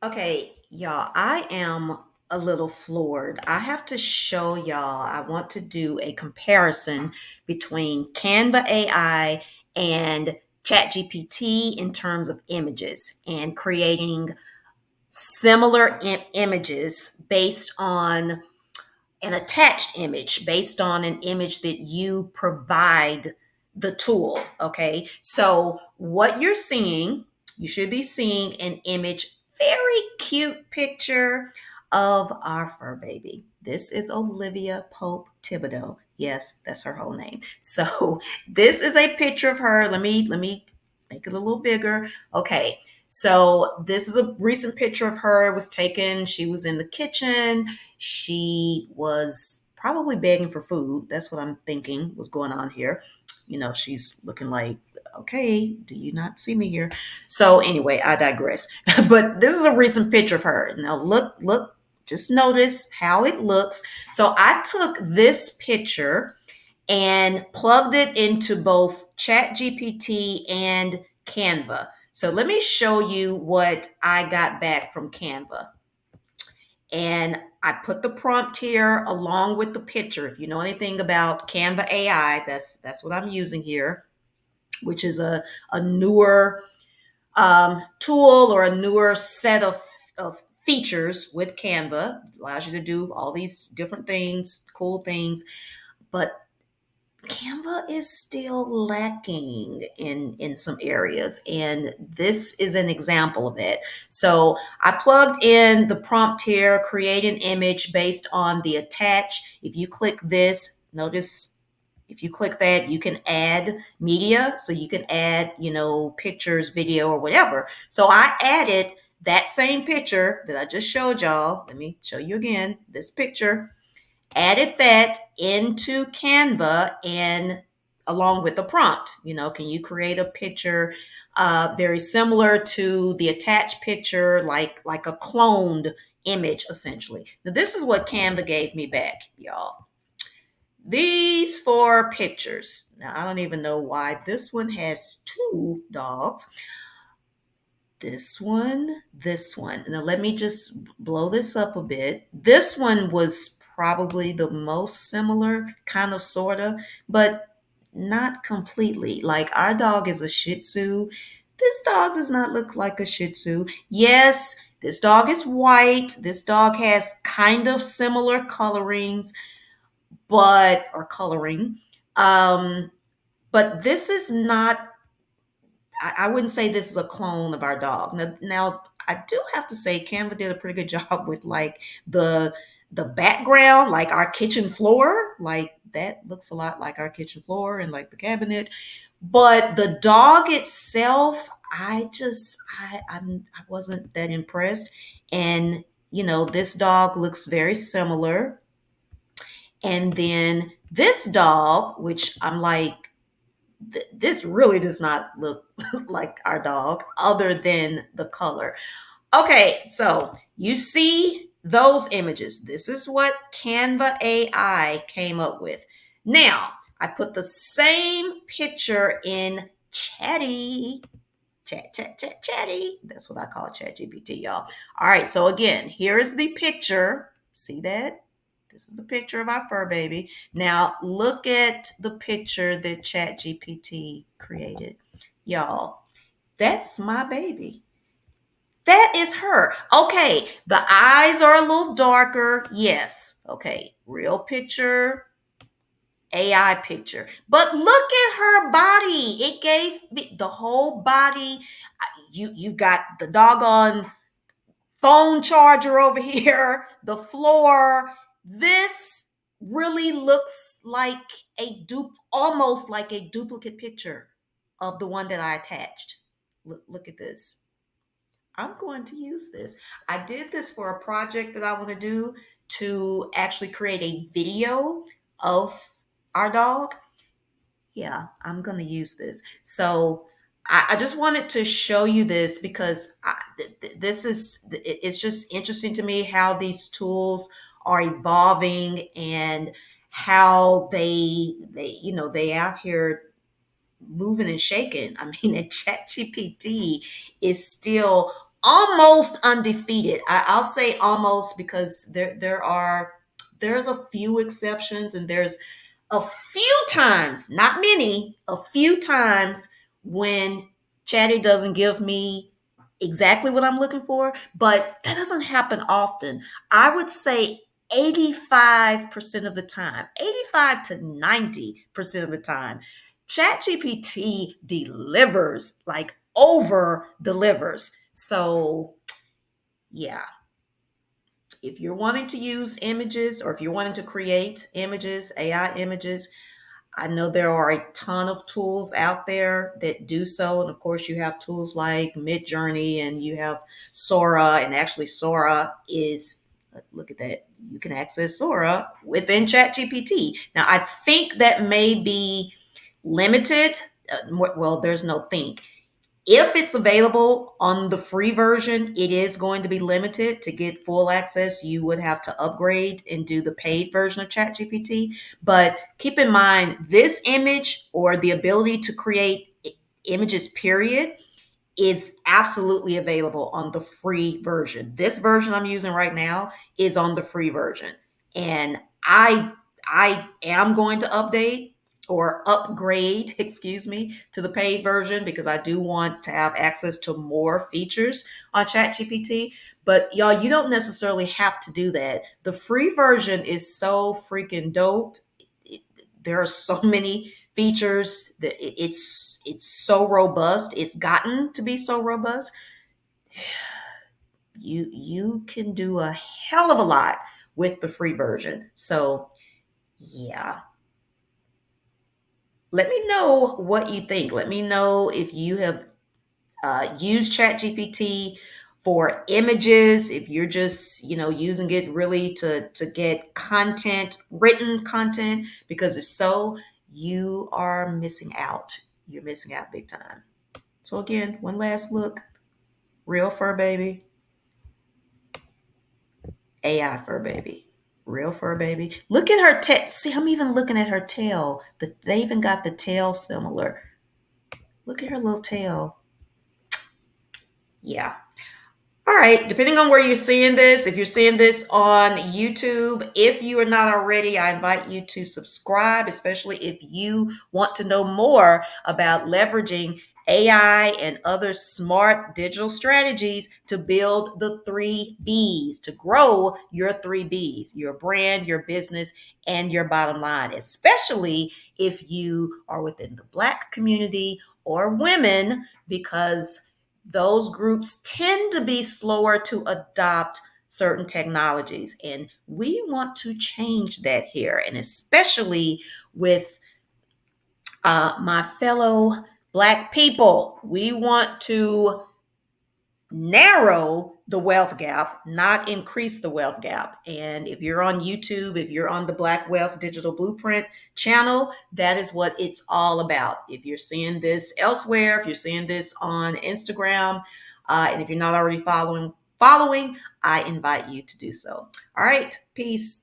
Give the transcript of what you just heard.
Okay, y'all, I am a little floored. I have to show y'all, I want to do a comparison between Canva AI and ChatGPT in terms of images and creating similar images based on an attached image, based on an image that you provide the tool. Okay, so what you're seeing, you should be seeing an image, very cute picture of our fur baby. This is Olivia Pope Thibodeau. Yes, that's her whole name. So this is a picture of her. Let me make it a little bigger. Okay, so this is a recent picture of her. It was taken. She was in the kitchen. She was probably begging for food. That's what I'm thinking was going on here. She's looking like, okay, do you not see me here? So anyway, I digress. But this is a recent picture of her. Now look, just notice how it looks. So I took this picture and plugged it into both ChatGPT and Canva. So let me show you what I got back from Canva. And I put the prompt here along with the picture. If you know anything about Canva AI, that's what I'm using here, which is a newer tool or a newer set of features with Canva. Allows you to do all these different things, cool things. But Canva is still lacking in some areas, and this is an example of it. So I plugged in the prompt here, create an image based on the attach. If you click this, notice if you click that, you can add media. So you can add, pictures, video, or whatever. So I added that same picture that I just showed y'all. Let me show you again this picture, added that into Canva, and along with the prompt, can you create a picture very similar to the attached picture, like a cloned image, essentially. Now, this is what Canva gave me back, y'all. These four pictures. Now, I don't even know why this one has two dogs. This one. Now, let me just blow this up a bit. This one was probably the most similar, kind of, sort of, but not completely. Like, our dog is a Shih Tzu. This dog does not look like a Shih Tzu. Yes, this dog is white. This dog has kind of similar colorings, or coloring. Um, but this is not, I wouldn't say this is a clone of our dog. Now, I do have to say Canva did a pretty good job with like the background, like our kitchen floor. Like that looks a lot like our kitchen floor and like the cabinet. But the dog itself, I wasn't that impressed. And this dog looks very similar. And then this dog, which I'm like, this really does not look like our dog other than the color. Okay, so you see those images. This is what Canva AI came up with. Now, I put the same picture in Chatty. That's what I call ChatGPT, y'all. All right, so again, here is the picture. See that? This is the picture of our fur baby. Now, look at the picture that ChatGPT created. Y'all, that's my baby. That is her. Okay, the eyes are a little darker. Yes. Okay, real picture, AI picture. But look at her body. It gave me the whole body. You got the doggone phone charger over here, the floor. This really looks like almost like a duplicate picture of the one that I attached. Look at this. I'm going to use this. I did this for a project that I want to do, to actually create a video of our dog. Yeah, I'm going to use this. So I just wanted to show you this because this is, it's just interesting to me how these tools are evolving and how they out here moving and shaking. I mean, and ChatGPT is still almost undefeated. I'll say almost because there's a few exceptions, and there's a few times, not many, a few times when Chatty doesn't give me exactly what I'm looking for, but that doesn't happen often. I would say 85% of the time, 85 to 90% of the time, ChatGPT delivers, like over delivers. So, yeah, if you're wanting to use images or if you're wanting to create images, AI images, I know there are a ton of tools out there that do so. And of course, you have tools like Midjourney and you have Sora. And actually, Sora is, look at that, you can access Sora within ChatGPT. Now, I think that may be limited. Well, there's no think. If it's available on the free version, it is going to be limited. To get full access, you would have to upgrade and do the paid version of ChatGPT. But keep in mind, this image or the ability to create images, period, is absolutely available on the free version. This version I'm using right now is on the free version. And I am going to update or upgrade, excuse me, to the paid version because I do want to have access to more features on ChatGPT. But y'all, you don't necessarily have to do that. The free version is so freaking dope. There are so many features that it's so robust. It's gotten to be so robust. You can do a hell of a lot with the free version. So yeah, let me know what you think. Let me know if you have used ChatGPT for images, if you're just using it really to get content, written content, because if so, you are missing out. You're missing out big time. So again, one last look. Real fur baby, AI fur baby. Real fur baby. Look at her tail. See, I'm even looking at her tail. They even got the tail similar. Look at her little tail. Yeah. All right, depending on where you're seeing this, if you're seeing this on YouTube, if you are not already, I invite you to subscribe, especially if you want to know more about leveraging AI and other smart digital strategies to build the three B's, to grow your three B's, your brand, your business, and your bottom line, especially if you are within the Black community or women, because those groups tend to be slower to adopt certain technologies. And we want to change that here. And especially with my fellow Black people, we want to narrow the wealth gap, not increase the wealth gap. And if you're on YouTube, if you're on the Black Wealth Digital Blueprint channel, that is what it's all about. If you're seeing this elsewhere, if you're seeing this on Instagram, and if you're not already following, I invite you to do so. All right, peace.